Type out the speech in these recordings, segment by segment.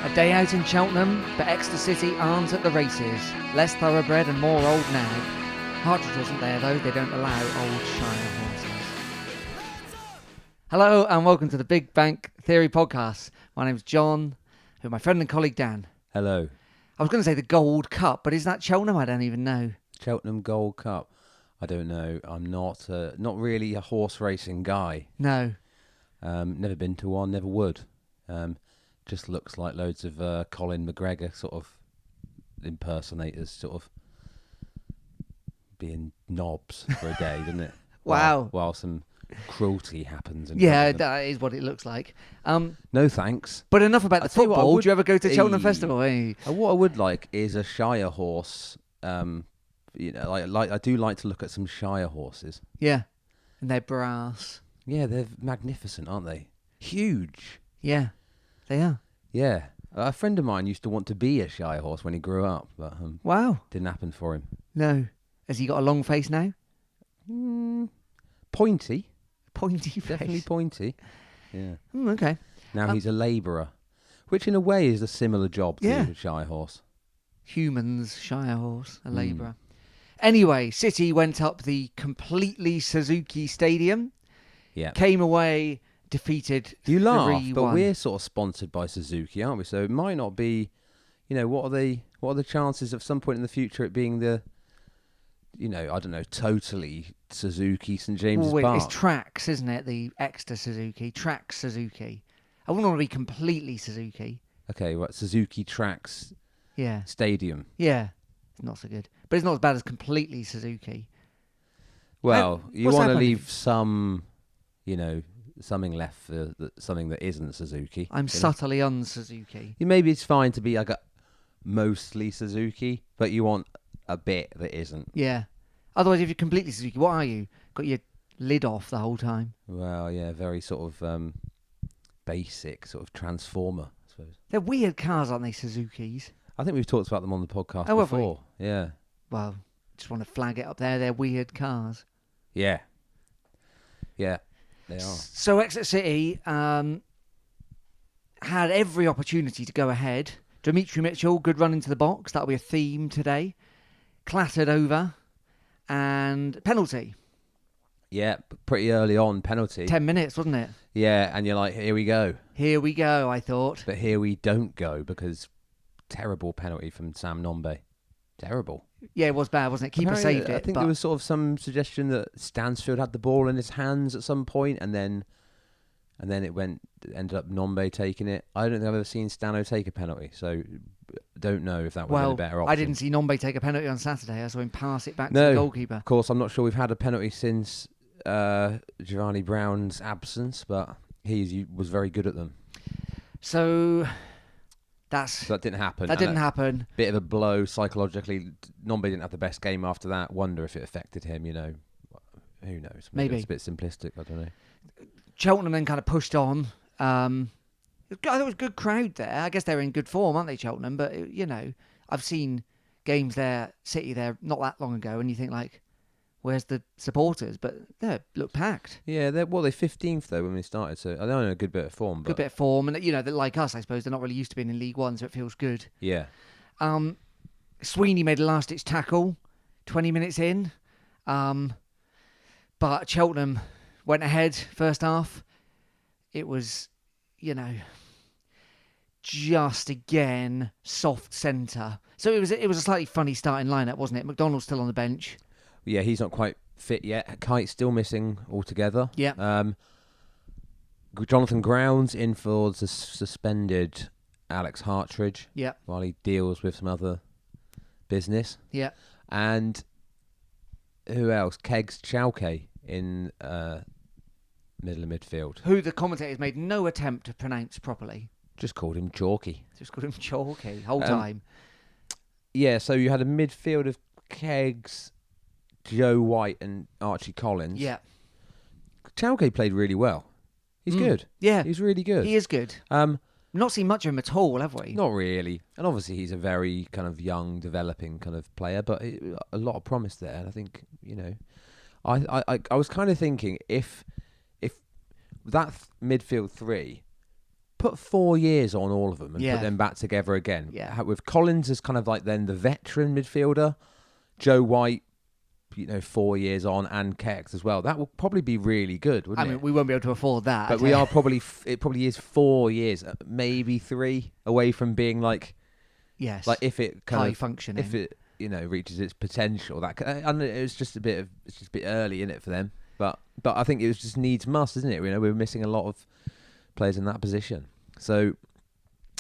A day out in Cheltenham, but Exeter City aren't at the races. Less thoroughbred and more old nag. Hartridge wasn't there though, they don't allow old Shire horses. Hello and welcome to the Big Bank Theory Podcast. My name's John, with my friend and colleague Dan. Hello. I was going to say the Gold Cup, but is that Cheltenham? I don't even know. Cheltenham Gold Cup. I don't know. I'm not really a horse racing guy. No. Never been to one, never would. Just looks like loads of Colin McGregor sort of impersonators sort of being knobs for a day, doesn't it? Wow. While some cruelty happens. Yeah, that is what it looks like. No thanks. But enough about the football. Would you ever go to Cheltenham Festival? What I would like is a Shire horse. Like I do like to look at some Shire horses. Yeah, and they're brass. Yeah, they're magnificent, aren't they? Huge. Yeah, they are. Yeah. A friend of mine used to want to be a Shire horse when he grew up, but wow, didn't happen for him. No. Has he got a long face now? Pointy. Pointy face. Definitely pointy. Yeah. Okay. Now he's a labourer, which in a way is a similar job to a Shire horse. Humans, Shire horse, a labourer. Anyway, City went up the completely Suzuki stadium. Yeah. Came away defeated. You laugh, 3-1. But we're sort of sponsored by Suzuki, aren't we? So it might not be. What are the chances of some point in the future it being the, I don't know, totally Suzuki St James's Park? It's Tracks, isn't it? The Exeter Suzuki, Tracks Suzuki. I wouldn't want to be completely Suzuki. Okay, right, Suzuki Tracks. Yeah. Stadium. Yeah, it's not so good, but it's not as bad as completely Suzuki. Well, you want to leave some, something left for something that isn't Suzuki. I'm subtly un-Suzuki. Maybe it's fine to be like a mostly Suzuki, but you want a bit that isn't. Yeah. Otherwise, if you're completely Suzuki, what are you? Got your lid off the whole time. Well, yeah, very sort of basic, sort of transformer, I suppose. They're weird cars, aren't they, Suzukis? I think we've talked about them on the podcast before. Yeah. Well, just want to flag it up there. They're weird cars. Yeah. Yeah, they are. So Exeter City had every opportunity to go ahead. Dimitri Mitchell, good run into the box. That'll be a theme today. Clattered over. And penalty. Yeah, pretty early on, penalty. 10 minutes, wasn't it? Yeah, and you're like, here we go. Here we go, I thought. But here we don't go, because terrible penalty from Sam Nombe. Terrible. Yeah, it was bad, wasn't it? Keeper saved it. I think there was sort of some suggestion that Stansfield had the ball in his hands at some point, and then it ended up Nombe taking it. I don't think I've ever seen Stano take a penalty, so don't know if that would be a better option. I didn't see Nombe take a penalty on Saturday. I saw him pass it back to the goalkeeper. Of course, I'm not sure we've had a penalty since Giovanni Brown's absence, but he was very good at them. So that didn't happen. That didn't happen. Bit of a blow psychologically. Nombe didn't have the best game after that. Wonder if it affected him, Who knows? Maybe it's a bit simplistic. I don't know. Cheltenham then kind of pushed on. I thought it was a good crowd there. I guess they're in good form, aren't they, Cheltenham? But, I've seen games there, City there, not that long ago, and you think, like, where's the supporters? But they look packed. Yeah, they're 15th, though, when we started, so I know in a good bit of form. Good bit of form, and, they're like us, I suppose. They're not really used to being in League One, so it feels good. Yeah. Sweeney made a last-ditch tackle 20 minutes in, but Cheltenham went ahead first half. It was, just again soft centre. So it was a slightly funny starting lineup, wasn't it? McDonald's still on the bench. Yeah, he's not quite fit yet. Kite's still missing altogether. Yeah. Jonathan Grounds in for the suspended Alex Hartridge. Yeah. While he deals with some other business. Yeah. And who else? Kegs Chauke in middle of midfield. Who the commentators made no attempt to pronounce properly. Just called him Chalky. Whole time. Yeah, so you had a midfield of Kegs, Joe White and Archie Collins. Yeah. Chauke played really well. He's good. Yeah. He's really good. He is good. Not seen much of him at all, have we? Not really. And obviously he's a very kind of young, developing kind of player, but a lot of promise there. And I think, I was kind of thinking if that midfield three put 4 years on all of them and Yeah. put them back together again. Yeah. With Collins as kind of like then the veteran midfielder, Joe White, 4 years on, and Kex as well. That will probably be really good, wouldn't I it? mean, we won't be able to afford that. But we are probably, it probably is 4 years, maybe 3 away from being like if it kind high of functioning. if it reaches its potential. And it's just a bit early in it for them. But I think it was just needs must, isn't it? We were missing a lot of players in that position. So,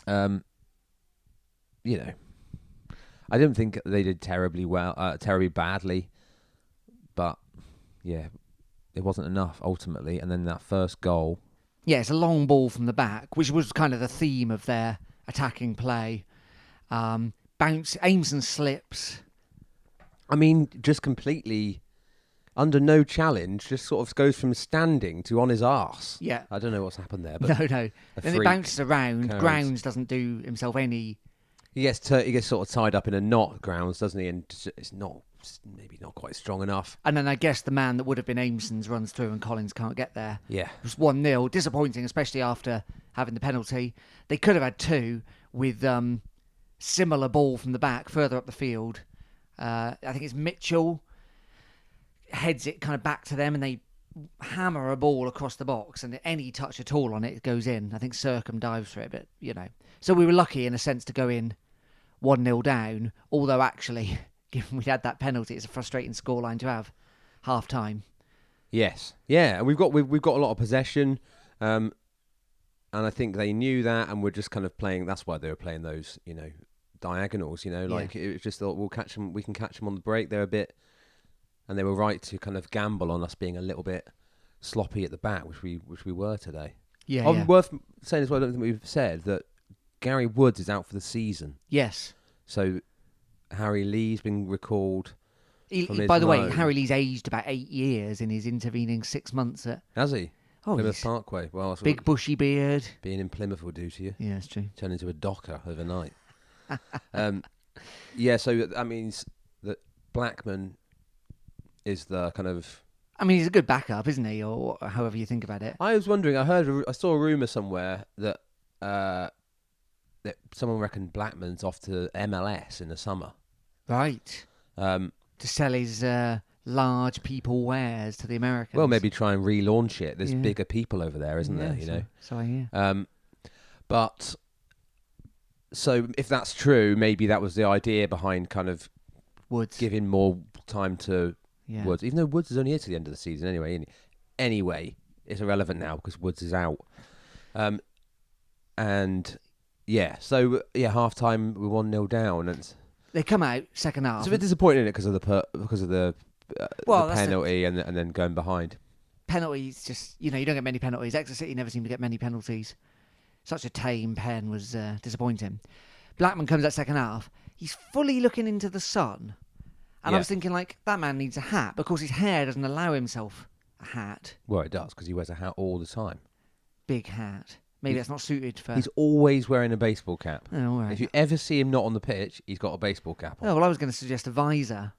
I don't think they did terribly badly, but yeah, it wasn't enough ultimately. And then that first goal. Yeah, it's a long ball from the back, which was kind of the theme of their attacking play. Bounce, aims and slips. I mean, just completely under no challenge, just sort of goes from standing to on his arse. Yeah. I don't know what's happened there, but No. Then it bounces around. Grounds doesn't do himself any. He gets sort of tied up in a knot, Grounds, doesn't he? And it's maybe not quite strong enough. And then I guess the man that would have been Ameson's runs through and Collins can't get there. Yeah. It was 1-0. Disappointing, especially after having the penalty. They could have had 2 with similar ball from the back, further up the field. I think it's Mitchell heads it kind of back to them and they hammer a ball across the box, and any touch at all on it goes in. I think Circum dives for it, but So we were lucky in a sense to go in 1-0 down, although actually, given we had that penalty, it's a frustrating scoreline to have half time. Yes. Yeah, and we've got a lot of possession, and I think they knew that, and we're just kind of playing. That's why they were playing those, diagonals. It was just thought we can catch them on the break. They're a bit. And they were right to kind of gamble on us being a little bit sloppy at the back, which we were today. Yeah. Worth saying as well, I don't think we've said that Gary Woods is out for the season. Yes. So Harry Lee's been recalled. By the way, Harry Lee's aged about 8 years in his intervening 6 months at. Has he? Oh, Plymouth Parkway. Well, big bushy beard. Being in Plymouth will do to you. Yeah, it's true. Turn into a docker overnight. So that means that Blackman is the kind of. I mean, he's a good backup, isn't he? Or however you think about it. I was wondering. I saw a rumor somewhere that someone reckoned Blackman's off to MLS in the summer. Right. To sell his large people wares to the Americans. Well, maybe try and relaunch it. There's bigger people over there, isn't there? So I hear. But so if that's true, maybe that was the idea behind kind of Woods giving more time to. Yeah. Woods, even though Woods is only here to the end of the season anyway. Anyway, it's irrelevant now because Woods is out. So half time we're 1-0 down, and they come out second half. It's a bit disappointing because of the penalty and then going behind. Penalties, just you don't get many penalties. Exeter City never seem to get many penalties. Such a tame pen was disappointing. Blackman comes out second half. He's fully looking into the sun. And I was thinking, that man needs a hat because his hair doesn't allow himself a hat. Well, it does because he wears a hat all the time. Big hat. Maybe that's not suited for. He's always wearing a baseball cap. Oh, all right. If you ever see him not on the pitch, he's got a baseball cap on. Oh, well, I was going to suggest a visor.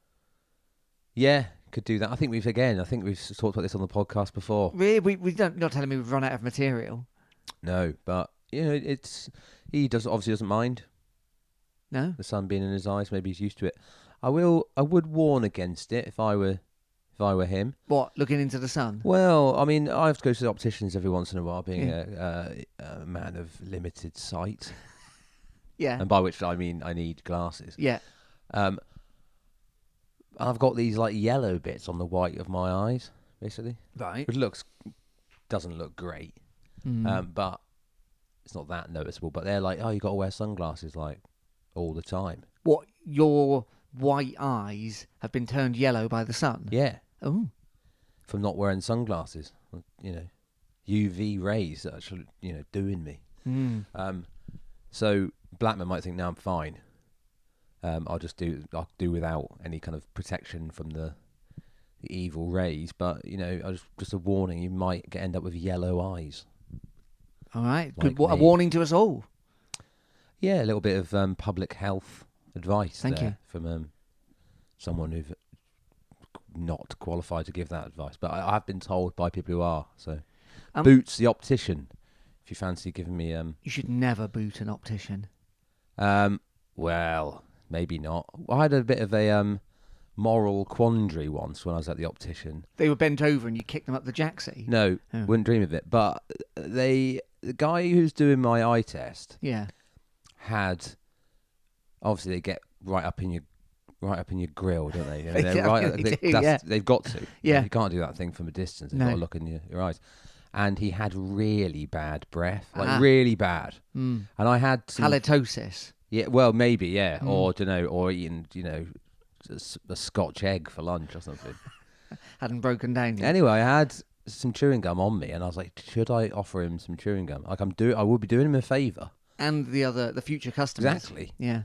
Yeah, could do that. I think we've talked about this on the podcast before. Really? We don't. You're not telling me we've run out of material? No, but he obviously doesn't mind. No, the sun being in his eyes. Maybe he's used to it. I would warn against it if I were him. What, looking into the sun? Well, I mean, I have to go to the opticians every once in a while, being a man of limited sight. Yeah. And by which I mean I need glasses. Yeah. I've got these yellow bits on the white of my eyes, basically. Right. Which doesn't look great. But it's not that noticeable. But they're you got to wear sunglasses all the time. What, your white eyes have been turned yellow by the sun? Yeah. Oh. From not wearing sunglasses. UV rays that are doing me. So Blackman might think, now I'm fine. I'll do without any kind of protection from the evil rays. But just a warning: you might end up with yellow eyes. All right, a warning to us all. Yeah, a little bit of public health advice. Thank you from someone who's not qualified to give that advice, but I have been told by people who are. So, Boots the optician. If you fancy giving me You should never boot an optician. well, maybe not. I had a bit of a moral quandary once when I was at the optician. They were bent over and you kicked them up the jacksie. No, wouldn't dream of it. But the guy who's doing my eye test Yeah. had, obviously they get right up in your grill, don't they? They do, They've got to. Yeah. You can't do that thing from a distance. You've got to look in your eyes. And he had really bad breath, really bad. And I had some halitosis. Yeah, well, maybe, yeah, or or eating, a Scotch egg for lunch or something. Hadn't broken down yet. Anyway, I had some chewing gum on me, and I was like, should I offer him some chewing gum? Like I would be doing him a favour. And the future customers. Exactly. Yeah.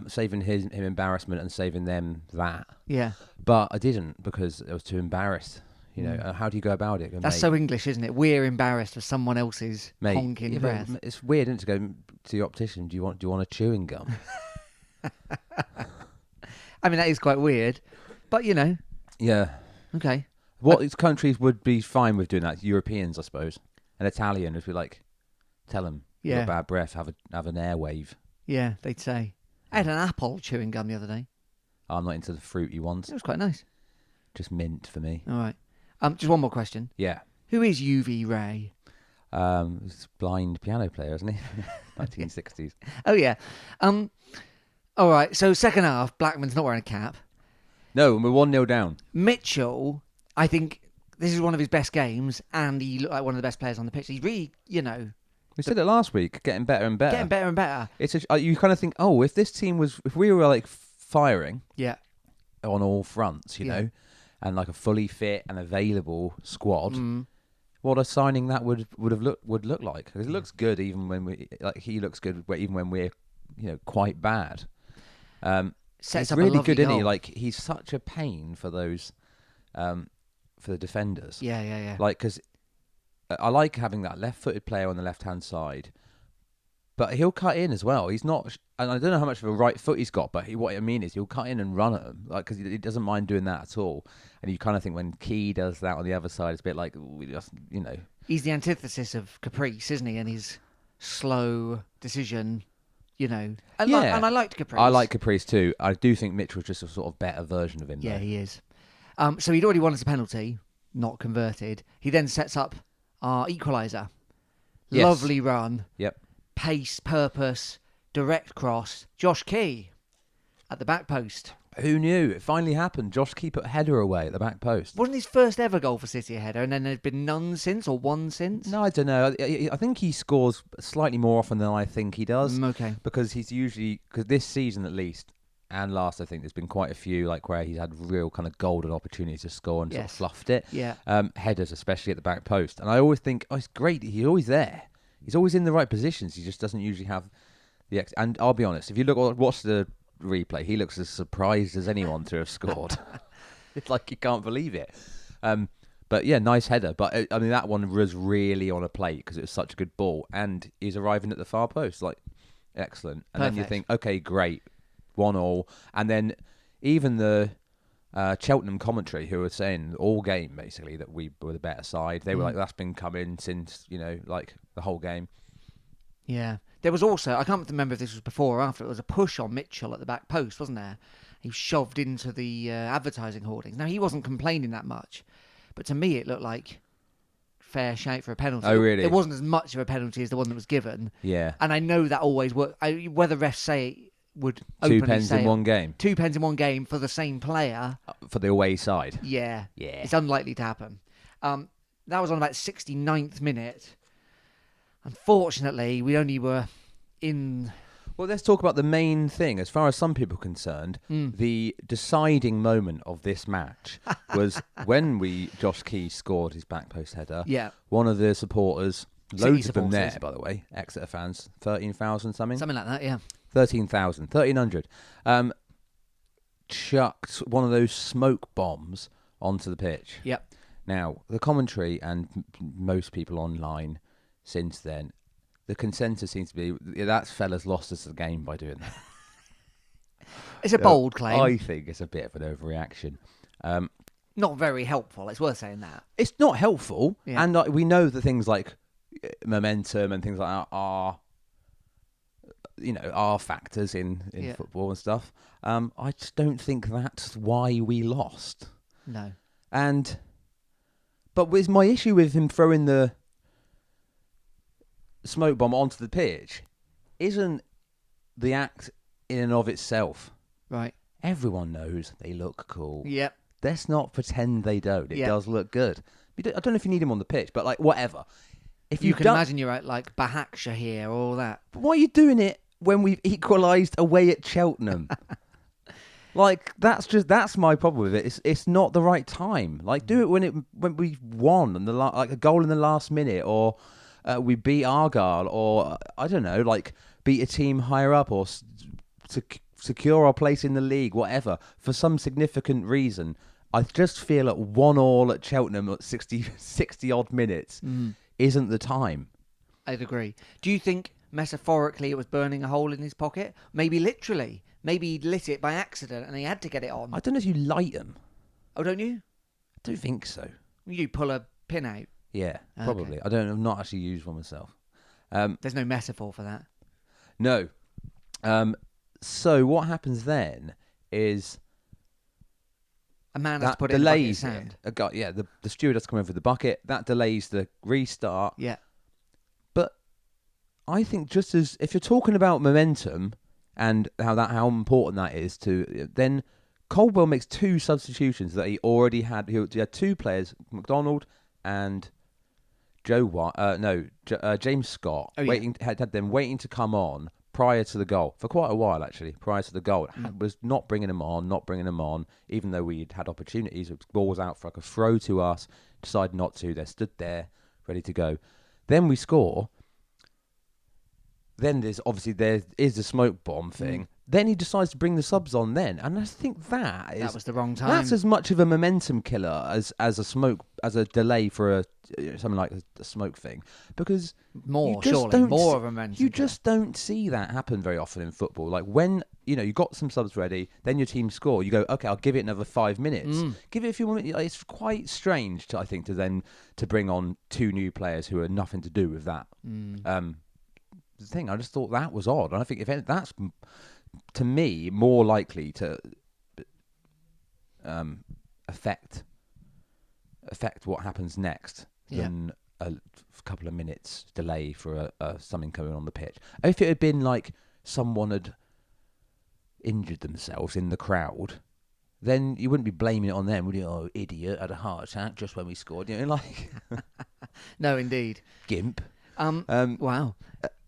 Saving him embarrassment and saving them that. Yeah. But I didn't because I was too embarrassed. How do you go about it? That's so English, isn't it? We're embarrassed for someone else's honking breath. It's weird, isn't it, to go to the optician. Do you want a chewing gum? I mean, that is quite weird, but Yeah. Okay. What countries would be fine with doing that? Europeans, I suppose. An Italian would be like, tell them you've got bad breath, have an airwave. Yeah, they'd say. I had an apple chewing gum the other day. I'm not into the fruity ones. It was quite nice. Just mint for me. All right. Just one more question. Yeah. Who is UV Ray? He's a blind piano player, isn't he? 1960s. Oh, yeah. All right. So, second half, Blackman's not wearing a cap. No, we're 1-0 down. Mitchell, I think this is one of his best games, and he looked like one of the best players on the pitch. He's really, We said it last week, getting better and better. Getting better and better. You kind of think, if we were like firing, yeah, on all fronts, you know, and like a fully fit and available squad, what a signing that would look like. Because it looks good even when he looks good even when we're quite bad. Sets it's up really a good, isn't he? goal. Like he's such a pain for those, for the defenders. Yeah. Like because I like having that left-footed player on the left-hand side, but he'll cut in as well. He's not, and I don't know how much of a right foot he's got, but what I mean is he'll cut in and run at them, like because he doesn't mind doing that at all. And you kind of think when Key does that on the other side, it's a bit like we just, He's the antithesis of Caprice, isn't he? And his slow decision, And I liked Caprice. I like Caprice too. I do think Mitch was just a sort of better version of him. Yeah, though. he is. So he'd already won us a penalty, not converted. He then sets up our equaliser. Yes. Lovely run. Yep. Pace, purpose, direct cross. Josh Key at the back post. Who knew? It finally happened. Josh Key put a header away at the back post. Wasn't his first ever goal for City a header, and then there's been none since, or one since? No, I don't know. I think he scores slightly more often than I think he does. Okay. Because because this season at least, and last I think there's been quite a few like where he's had real kind of golden opportunities to score and sort of fluffed it. Yeah. Headers especially at the back post, and I always think, it's great. He's always there. He's always in the right positions. He just doesn't usually have the And I'll be honest, if you watch the replay, he looks as surprised as anyone to have scored. It's like he can't believe it. But yeah, nice header. But I mean, that one was really on a plate because it was such a good ball, and he's arriving at the far post, like excellent. And then you think, okay, great, 1-1, and then even the Cheltenham commentary, who were saying all game basically that we were the better side, they were like, that's been coming since like the whole game. Yeah. There was also, I can't remember if this was before or after, it was a push on Mitchell at the back post, wasn't there? He was shoved into the advertising hoardings. Now, he wasn't complaining that much, but to me it looked like fair shout for a penalty. Oh, really? It wasn't as much of a penalty as the one that was given. Yeah. And I know that always works. Whether refs say it would Two openly pens say in one game. 2 pens in one game for the same player. For the away side. Yeah. Yeah. It's unlikely to happen. That was on about 69th minute. Unfortunately, we only were in... Well, let's talk about the main thing. As far as some people are concerned, the deciding moment of this match was when Josh Key scored his back post header. Yeah. One of the supporters, City loads of them supporters. there, by the way, Exeter fans, 13,000 something? Something like that, yeah. 13,100. Chucked one of those smoke bombs onto the pitch. Yep. Now, the commentary and most people online since then, the consensus seems to be that fella's lost us the game by doing that. It's a bold claim. I think it's a bit of an overreaction. Not very helpful, it's worth saying that. It's not helpful, Yeah. and we know that things like momentum and things like that are are factors in football and stuff. I just don't think that's why we lost. No. But with my issue with him throwing the smoke bomb onto the pitch isn't the act in and of itself. Right. Everyone knows they look cool. Yep. Let's not pretend they don't. It does look good. I don't know if you need him on the pitch, but like whatever. If you can imagine you're at like Bahak here, all that. But why are you doing it when we've equalised away at Cheltenham? Like that's my problem with it. It's not the right time. Like do it when we won and like a goal in the last minute, or we beat Argyle, or I don't know, like beat a team higher up, or secure our place in the league, whatever, for some significant reason. I just feel at 1-1 at Cheltenham at 60 odd minutes isn't the time. I'd agree. Do you think metaphorically it was burning a hole in his pocket? Maybe literally. Maybe he lit it by accident and he had to get it on. I don't know if you light them. Oh, don't you? I don't think so. You pull a pin out. Yeah, probably. Okay. I've not actually used one myself. There's no metaphor for that. No. So what happens then is a man has to put it in the bucket of sand. The steward has to come over with the bucket. That delays the restart. Yeah. But I think just as if you're talking about momentum and how important that is to, then Caldwell makes 2 substitutions that he already had. He had 2 players, McDonald and James Scott, had them waiting to come on prior to the goal for quite a while. Actually, prior to the goal, was not bringing them on, even though we had opportunities. The ball was out for like a throw to us, decided not to. They stood there ready to go. Then we score. Then there is the smoke bomb thing. Then he decides to bring the subs on then, and I think that was the wrong time. That's as much of a momentum killer as a delay for something like a smoke thing, because more of a momentum. You just don't see that happen very often in football. Like when you got some subs ready, then your team score, you go, okay, I'll give it another 5 minutes. Give it a few more minutes. It's quite strange, I think, to bring on 2 new players who had nothing to do with that. The thing, I just thought that was odd, and I think that's, to me, more likely to affect what happens next than a couple of minutes delay for something coming on the pitch. If it had been like someone had injured themselves in the crowd, then you wouldn't be blaming it on them, would you? Oh, idiot, had a heart attack just when we scored. Like no, indeed, gimp. Wow.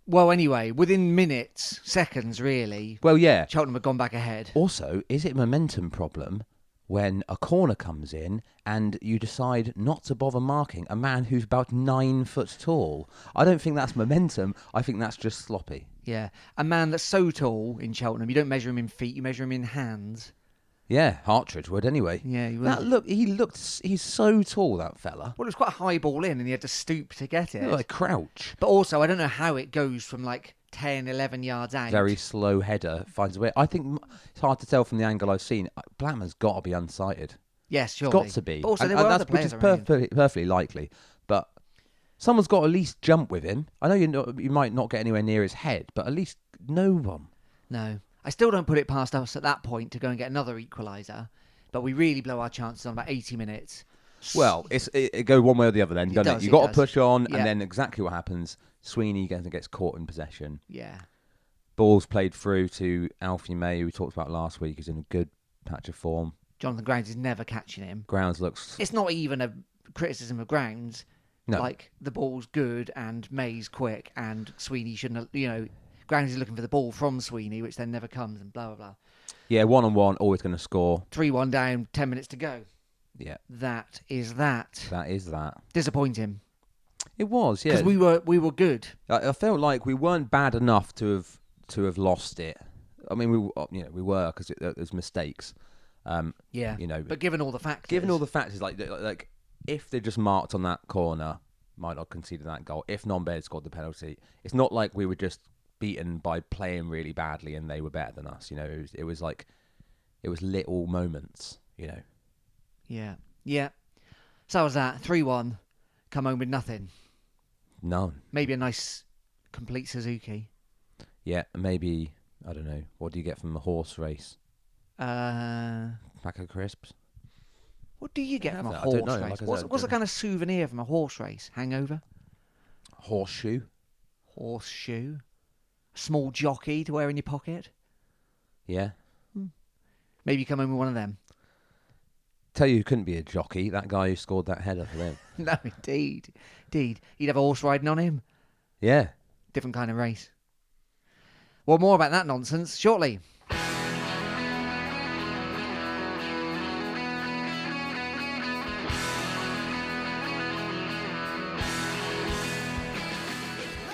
Well, anyway, within minutes, seconds, really. Well, yeah. Cheltenham had gone back ahead. Also, is it a momentum problem when a corner comes in and you decide not to bother marking a man who's about 9 foot tall? I don't think that's momentum. I think that's just sloppy. Yeah. A man that's so tall in Cheltenham, you don't measure him in feet, you measure him in hands. Yeah, Hartridge would anyway. Yeah, he would. He's so tall, that fella. Well, it was quite a high ball in and he had to stoop to get it. Like crouch. But also, I don't know how it goes from like 10, 11 yards out. Very slow header, finds a way. I think it's hard to tell from the angle I've seen. Blackman's got to be unsighted. Yes, surely. It's got to be. But also, there were other players around. Which is perfectly likely. But someone's got to at least jump with him. I know you might not get anywhere near his head, but at least no one. No. I still don't put it past us at that point to go and get another equaliser, but we really blow our chances on about 80 minutes. Well, it go one way or the other then, doesn't it? You've got to push on, and then exactly what happens, Sweeney gets caught in possession. Yeah. Ball's played through to Alfie May, who we talked about last week, who's in a good patch of form. Jonathan Grounds is never catching him. Grounds looks... It's not even a criticism of Grounds. No. Like, the ball's good, and May's quick, and Sweeney shouldn't have... Grounds is looking for the ball from Sweeney, which then never comes, and blah, blah, blah. Yeah, 1-on-1, always going to score. 3-1 down, 10 minutes to go. Yeah. That is that. That is that. Disappointing. It was, yeah. Because we were good. I felt like we weren't bad enough to have lost it. I mean, we were, because there's mistakes. But given all the factors... like if they just marked on that corner, might not conceded that goal. If Nombe had scored the penalty, it's not like we were just beaten by playing really badly and they were better than us. It was little moments. Yeah. So that was that 3-1. Come home with nothing. None. Maybe a nice complete Suzuki. Yeah, maybe, I don't know. What do you get from a horse race? Uh, Pack of crisps? what do you get Have from a that. I don't horse know. race? Like I What's said, what's the kind of souvenir from a horse race? Hangover? Horseshoe? Horseshoe? A small jockey to wear in your pocket? Yeah. Maybe you come home with one of them. Tell you who couldn't be a jockey, that guy who scored that header for them. No, indeed. Indeed. You'd have a horse riding on him. Yeah. Different kind of race. Well, more about that nonsense shortly.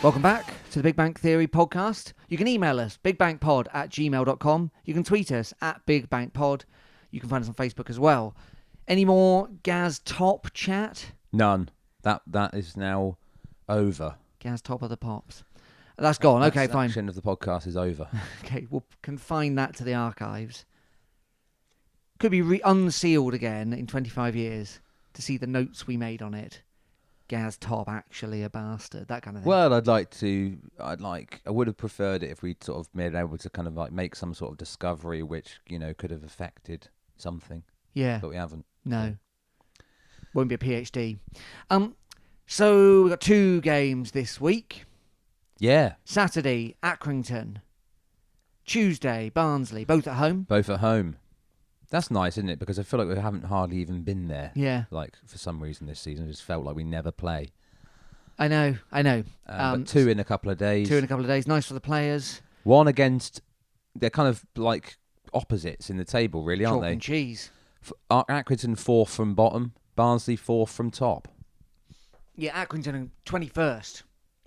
Welcome back to the Big Bang Theory podcast. You can email us, bigbankpod@gmail.com. You can tweet us @bigbankpod. You can find us on Facebook as well. Any more Gaz Top chat? None. That is now over. Gaz Top of the Pops. That's gone. Okay, That fine. section of the podcast is over. Okay, we'll confine that to the archives. Could be unsealed again in 25 years to see the notes we made on it. Gaz Top actually a bastard, that kind of thing. Well, I would have preferred it if we'd sort of been able to kind of like make some sort of discovery which, could have affected something. Yeah. But we haven't. No. Won't be a PhD. So we've got 2 games this week. Yeah. Saturday, Accrington. Tuesday, Barnsley. Both at home. Both at home. That's nice, isn't it? Because I feel like we haven't hardly even been there. Yeah. Like, for some reason this season, it just felt like we never play. I know. But 2 in a couple of days. 2 in a couple of days. Nice for the players. One against... They're kind of like opposites in the table, really, aren't Chalk they? and cheese. Accrington 4th from bottom. Barnsley 4th from top. Yeah, Accrington 21st.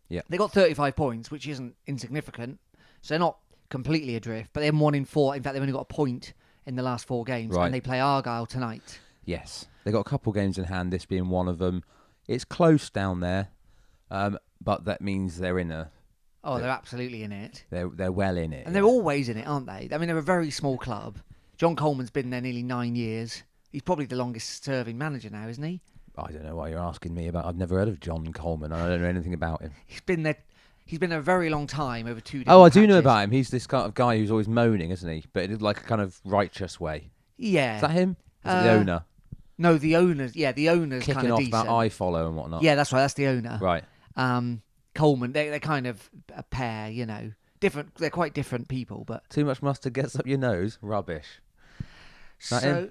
Yeah. They got 35 points, which isn't insignificant. So they're not completely adrift, but they're 1 in 4. In fact, they've only got a point in the last 4 games, Right. and they play Argyle tonight. Yes. They got a couple games in hand, this being one of them. It's close down there, but that means they're in a... Oh, they're absolutely in it. They're well in it. And they're always in it, aren't they? I mean, they're a very small club. John Coleman's been there nearly 9 years. He's probably the longest serving manager now, isn't he? I don't know why you're asking me about... I've never heard of John Coleman. I don't know anything about him. He's been there a very long time, over 2 different Oh, I do know patches. about him. He's this kind of guy who's always moaning, isn't he? But in like a kind of righteous way. Yeah. Is that him? Is it the owner? No, the owners. Yeah, the owner's Kicking kind of off decent. about iFollow and whatnot. Yeah, that's right. That's the owner. Right. Coleman, they're kind of a pair, Different. They're quite different people, but... Too much mustard gets up your nose. Rubbish. That So,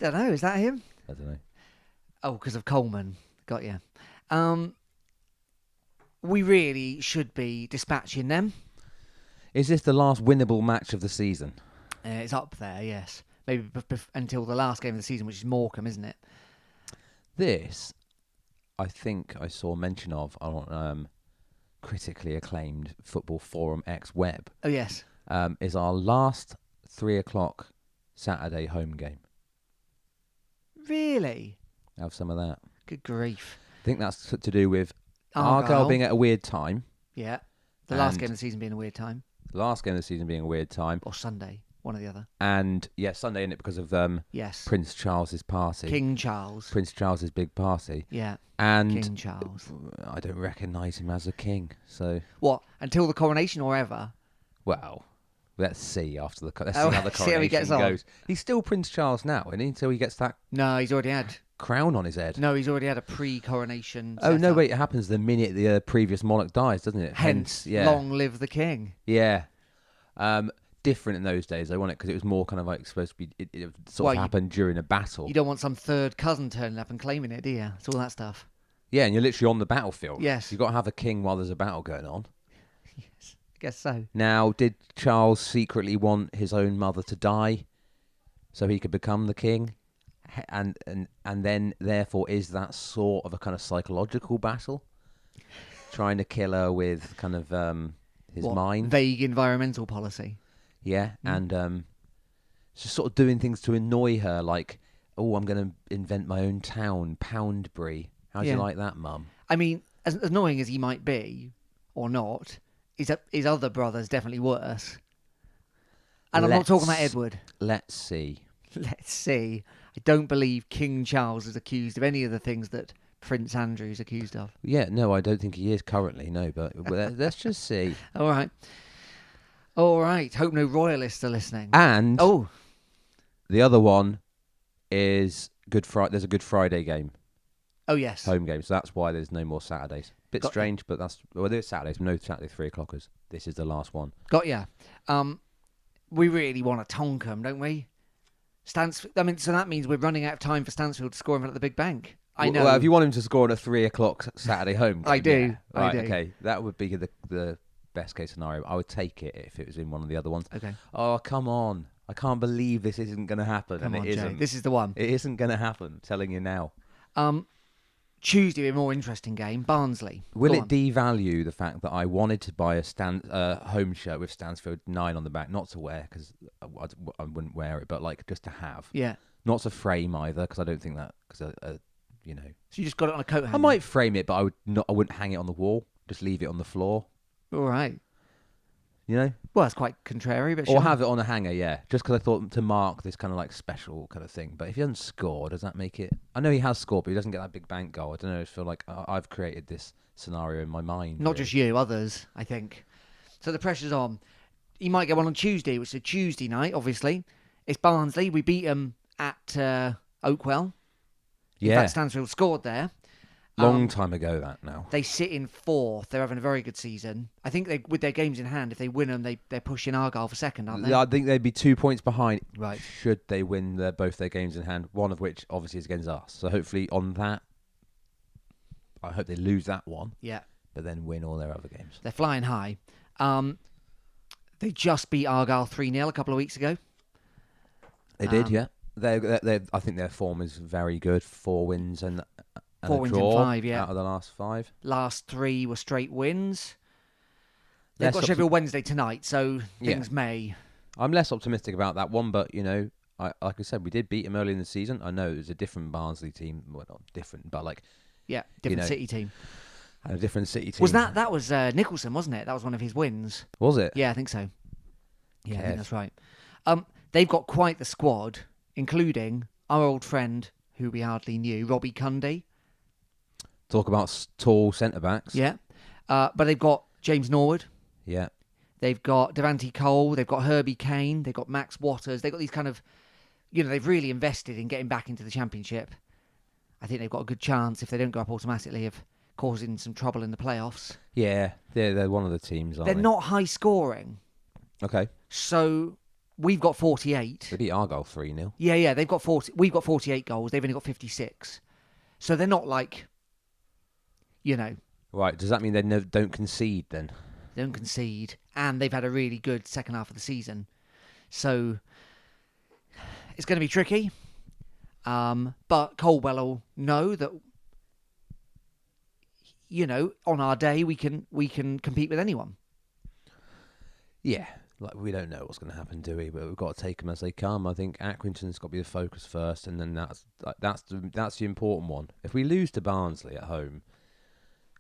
don't know. Is that him? I don't know. Oh, because of Coleman. Got you. We really should be dispatching them. Is this the last winnable match of the season? It's up there, yes. Maybe until the last game of the season, which is Morecambe, isn't it? This, I think I saw mention of on critically acclaimed Football Forum X Web. Oh, yes. Is our last 3 o'clock Saturday home game. Really? Have some of that. Good grief. I think that's to do with Argyle being at a weird time. Yeah. The last And- game of the season being a weird time. Last game of the season being a weird time. Or Sunday. One or the other. And, yeah, Sunday, in it because of Yes. Prince Charles's party. King Charles. Prince Charles's big party. Yeah. And King Charles. I don't recognise him as a king. So, What? Until the coronation or ever? well, let's see after the let's Oh, see how the see how he coronation gets on. goes. He's still Prince Charles now, isn't he? Until he gets that No, he's already had. crown on his head. No, he's already had a pre-coronation. Oh, no, setup. wait, it happens the minute the previous monarch dies, doesn't it? Hence, yeah. long live the king. Yeah. Different in those days, I want it because it was more kind of like supposed to be. It sort of happened during a battle. You don't want some third cousin turning up and claiming it, do you? It's all that stuff. Yeah, and you're literally on the battlefield. Yes. You've got to have a king while there's a battle going on. Yes, I guess so. Now, did Charles secretly want his own mother to die so he could become the king? And then, therefore, is that sort of a kind of psychological battle? Trying to kill her with kind of his mind? Vague environmental policy. Yeah, and just sort of doing things to annoy her, like, oh, I'm going to invent my own town, Poundbury. How do you like that, Mum? I mean, as annoying as he might be, or not, his other brother's definitely worse. And I'm not talking about Edward. Let's see. Let's see. I don't believe King Charles is accused of any of the things that Prince Andrew's accused of. Yeah, no, I don't think he is currently. No, but let's just see. All right. Hope no royalists are listening. And Oh, the other one is Good Friday. There's a Good Friday game, oh yes. home game. So that's why there's no more Saturdays. Bit Got strange, but there's Saturdays. No Saturday 3:00'ers. This is the last one. Got ya. We really want to tonk 'em, don't we? So that means we're running out of time for Stansfield to score in front of the Big Bank. I know. Well, if you want him to score on a 3:00 Saturday home game, I do. yeah. Right, I do. okay. That would be the best case scenario. I would take it if it was in one of the other ones. Okay. Oh, come on. I can't believe this isn't going to happen. Come and on, it Jay. isn't. This is the one. It isn't going to happen. I'm telling you now. Tuesday, a more interesting game. Barnsley. Will Go it on. devalue the fact that I wanted to buy a home shirt with Stansfield 9 on the back, not to wear because I wouldn't wear it, but like just to have, Yeah. not to frame either because I don't think that because So you just got it on a coat hanger. I might frame it, but I wouldn't hang it on the wall. Just leave it on the floor. All right. Well, that's quite contrary, but or sure. have it on a hanger, yeah. Just because I thought to mark this kind of like special kind of thing. But if he doesn't score, does that make it? I know he has scored, but he doesn't get that big bank goal. I don't know. I feel like I've created this scenario in my mind. Not really. just you, others, I think. So the pressure's on. He might get one on Tuesday, which is a Tuesday night, obviously. It's Barnsley. We beat them at Oakwell. In Yeah, fact, Stansfield scored there. long time ago that now. They sit in 4th. They're having a very good season. I think with their games in hand, if they win them, they're pushing Argyle for second, aren't they? I think they'd be 2 points behind. Right. Should they win both their games in hand, one of which obviously is against us. So hopefully on that, I hope they lose that one. Yeah. But then win all their other games. They're flying high. They just beat Argyle 3-0 a couple of weeks ago. They did, yeah. I think their form is very good. 4 wins and 4 a wins draw in 5, yeah. out of the last 5. Last 3 were straight wins. They've got Less Sheffield Wednesday tonight, so Yeah. things may. I'm less optimistic about that one, but like I said, we did beat them early in the season. I know it was a different Barnsley team. Well, not different, but like Yeah, different City team. a different City team. Was that was Nicholson, wasn't it? That was one of his wins. Was it? Yeah, I think so. Yeah, I think Cares. that's right. They've got quite the squad, including our old friend, who we hardly knew, Robbie Cundy. Talk about tall centre backs. Yeah. But they've got James Norwood. Yeah. They've got Devante Cole. They've got Herbie Kane. They've got Max Watters. They've got these kind of, they've really invested in getting back into the Championship. I think they've got a good chance, if they don't go up automatically, of causing some trouble in the playoffs. Yeah, they're one of the teams, aren't They're they? not high scoring. Okay. So we've got 48. They beat Argyle 3-0. Yeah, they've got 40. We've got 48 goals. They've only got 56. So they're not like, Right, does that mean they don't concede then? they don't concede, and they've had a really good second half of the season. So it's going to be tricky. But Colwell will know that, on our day we can compete with anyone. Yeah, like we don't know what's going to happen, do we? But we've got to take them as they come. I think Accrington's got to be the focus first, and then that's the important one. If we lose to Barnsley at home,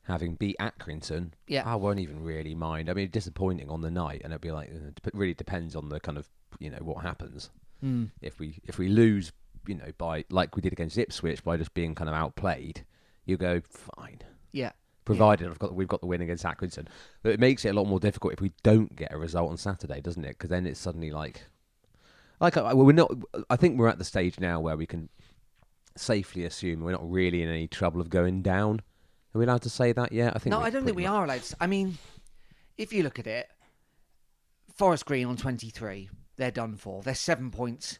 having beat Accrington, Yeah. I won't even really mind. I mean, disappointing on the night, and it'll be like it really depends on the kind of what happens. If we lose, by like we did against Ipswich by just being kind of outplayed, you go fine. Yeah. Provided we've got the win against Accrington, but it makes it a lot more difficult if we don't get a result on Saturday, doesn't it? Because then it's suddenly like we're not. I think we're at the stage now where we can safely assume we're not really in any trouble of going down. Are we allowed to say that yet? No, I don't think we are allowed to. I mean, if you look at it, Forest Green on 23, they're done for. They're 7 points.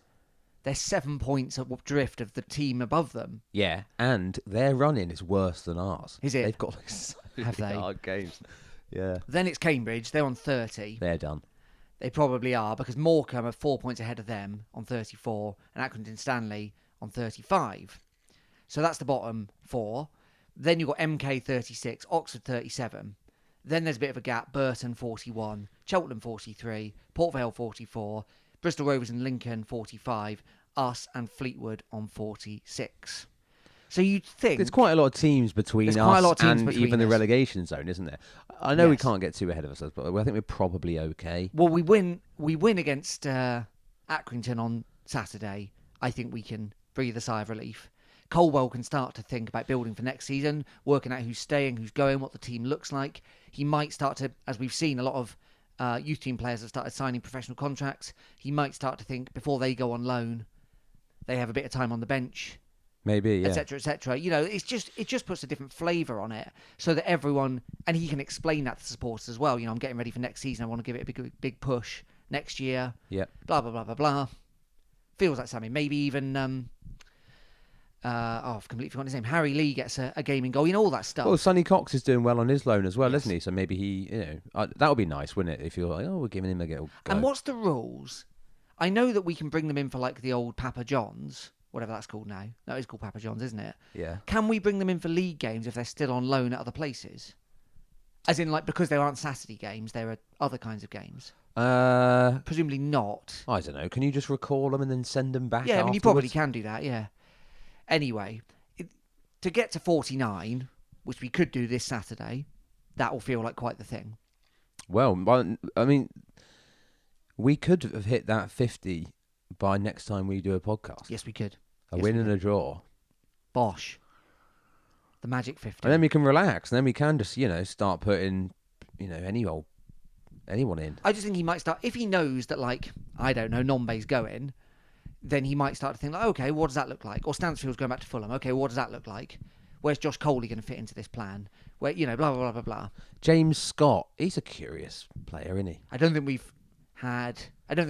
They're 7 points of drift of the team above them. Yeah, and their running is worse than ours. Is it? They've got like so Have many they? hard games. Yeah, Then it's Cambridge. They're on 30. they're done. They probably are, because Morecambe are 4 points ahead of them on 34, and Accrington Stanley on 35. So that's the bottom 4. Then you've got MK 36, Oxford 37. Then there's a bit of a gap. Burton 41, Cheltenham 43, Port Vale 44, Bristol Rovers and Lincoln 45, us and Fleetwood on 46. So you'd think There's quite a lot of teams between There's us quite a lot of teams and between even the us. relegation zone, isn't there? I know we Yes. can't get too ahead of ourselves, but I think we're probably okay. Well, we win against Accrington on Saturday. I think we can breathe a sigh of relief. Colwell can start to think about building for next season, working out who's staying, who's going, what the team looks like. He might start to, as we've seen, a lot of youth team players have started signing professional contracts. He might start to think before they go on loan, they have a bit of time on the bench, Maybe, yeah. etc., etc. It just puts a different flavour on it, so that everyone, and he can explain that to supporters as well. I'm getting ready for next season. I want to give it a big push next year. Yeah. Blah blah blah blah blah. Feels like something. Maybe even I've completely forgotten his name. Harry Lee gets a gaming goal. All that stuff. Well, Sonny Cox is doing well on his loan as well, Yes. isn't he? So maybe he, that would be nice, wouldn't it? If you're like, we're giving him a go. And what's the rules? I know that we can bring them in for like the old Papa John's, whatever that's called now. No, it's called Papa John's, isn't it? Yeah. Can we bring them in for league games if they're still on loan at other places? As in, like, because there aren't Saturday games, there are other kinds of games. Presumably not. I don't know. Can you just recall them and then send them back? Yeah, I mean, you probably afterwards? can do that, yeah. Anyway, to get to 49, which we could do this Saturday, that will feel like quite the thing. Well, I mean, we could have hit that 50 by next time we do a podcast. Yes, we could. A Yes, win we and could. a draw. Bosh. The magic 50. And then we can relax. And then we can just, start putting, anyone in. I just think he might start, if he knows that, like, I don't know, Nombe's going, then he might start to think, like, okay, what does that look like? Or Stansfield's going back to Fulham. Okay, what does that look like? Where's Josh Coley going to fit into this plan? Where, blah, blah, blah, blah, blah. James Scott, he's a curious player, isn't he? I don't think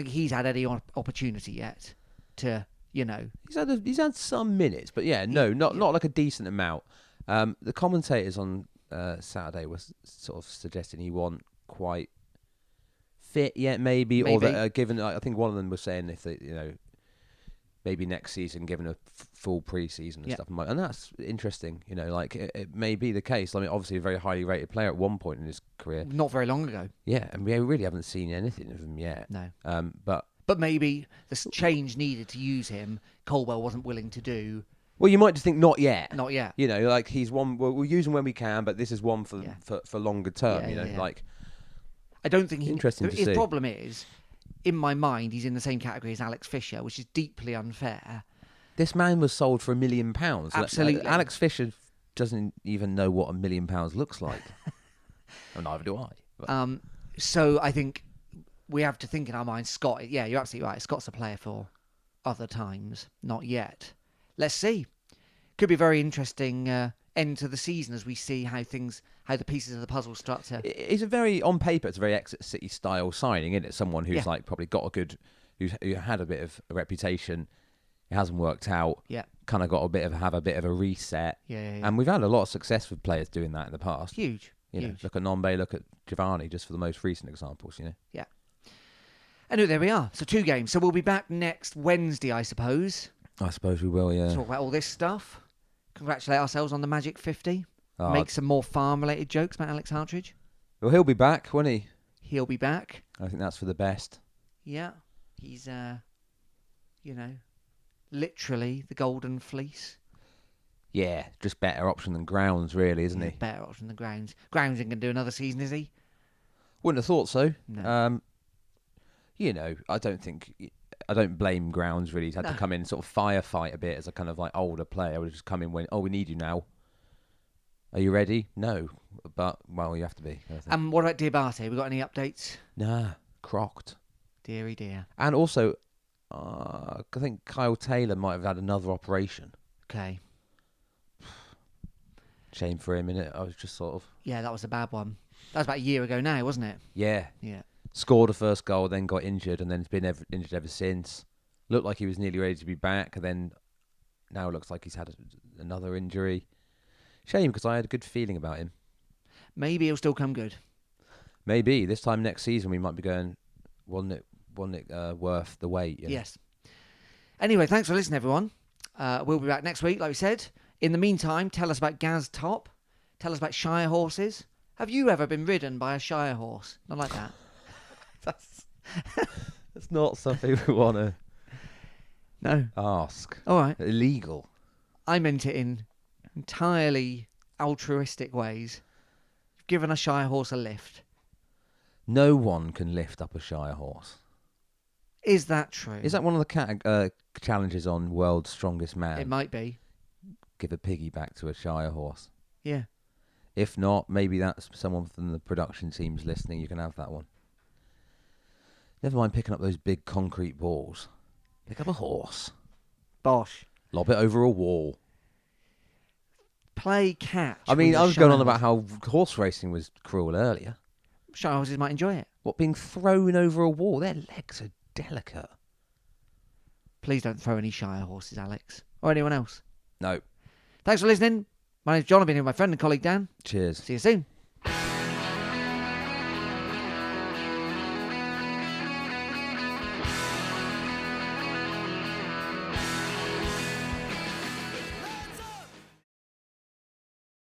he's had any opportunity yet to, He's had some minutes, but not like a decent amount. The commentators on Saturday was sort of suggesting he wasn't quite fit yet, maybe. Or that given, I think one of them was saying if they, maybe next season, given a full pre-season and stuff. And that's interesting, it may be the case. I mean, obviously a very highly rated player at one point in his career. not very long ago. Yeah, and we really haven't seen anything of him yet. No. But maybe the change needed to use him, Colwell wasn't willing to do. well, you might just think not yet. Not yet. Like he's one. We'll use him when we can, but this is one for longer term. Yeah. Like I don't think Interesting to his see. problem is, in my mind, he's in the same category as Alex Fisher, which is deeply unfair. this man was sold for £1 million. Absolutely. Alex Fisher doesn't even know what £1 million looks like. And neither do I. But. So I think we have to think in our minds, Scott. Yeah, you're absolutely right. Scott's a player for other times, not yet. Let's see. Could be a very interesting end to the season as we see how the pieces of the puzzle start to. It's on paper, it's a very Exeter City style signing, isn't it? Someone who's like probably got who had a bit of a reputation. It hasn't worked out. Yeah. Kind of got have a bit of a reset. Yeah. And we've had a lot of success with players doing that in the past. Huge. Look at Nombe, look at Giovanni, just for the most recent examples. Yeah. Anyway, there we are. So 2 games. So we'll be back next Wednesday, I suppose. I suppose we will. Yeah. Talk about all this stuff. Congratulate ourselves on the Magic 50. Oh, Make some more farm-related jokes about Alex Hartridge. Well, he'll be back, won't he? He'll be back. I think that's for the best. Yeah. He's, literally the golden fleece. Yeah, just better option than Grounds, really, isn't he? Better option than Grounds. Grounds ain't going to do another season, is he? Wouldn't have thought so. No. I don't blame Grounds, really. He's had to come in and sort of firefight a bit as a kind of like older player. Would just come in when, we need you now. Are you ready? No. But, well, you have to be. And what about Diabate? We got any updates? Nah, crocked. Deary dear. And also, I think Kyle Taylor might have had another operation. Okay. Shame for him, innit? I was just sort of... Yeah, that was a bad one. That was about a year ago now, wasn't it? Yeah. Yeah. Scored a first goal, then got injured, and then has been injured ever since. Looked like he was nearly ready to be back, and then now it looks like he's had another injury. Shame, because I had a good feeling about him. Maybe he'll still come good. Maybe. This time next season we might be going, wasn't it worth the wait? Yes. Anyway, thanks for listening, everyone. We'll be back next week, like we said. In the meantime, tell us about Gaz Top. Tell us about Shire horses. Have you ever been ridden by a Shire horse? Not like that. That's not something we want to No. ask. All right. Illegal. I meant it in entirely altruistic ways. You've given a Shire horse a lift. No one can lift up a Shire horse. Is that true? Is that one of the challenges on World's Strongest Man? It might be. give a piggyback to a Shire horse. Yeah. If not, maybe that's someone from the production team's listening. You can have that one. Never mind picking up those big concrete balls. Pick up a horse. Bosh. Lob it over a wall. Play catch. I mean, with I a was going on Shire about how horse racing was cruel earlier. Shire horses might enjoy it. What, being thrown over a wall? Their legs are delicate. Please don't throw any Shire horses, Alex. Or anyone else. No. Thanks for listening. My name's John. I've been here with my friend and colleague Dan. Cheers. See you soon.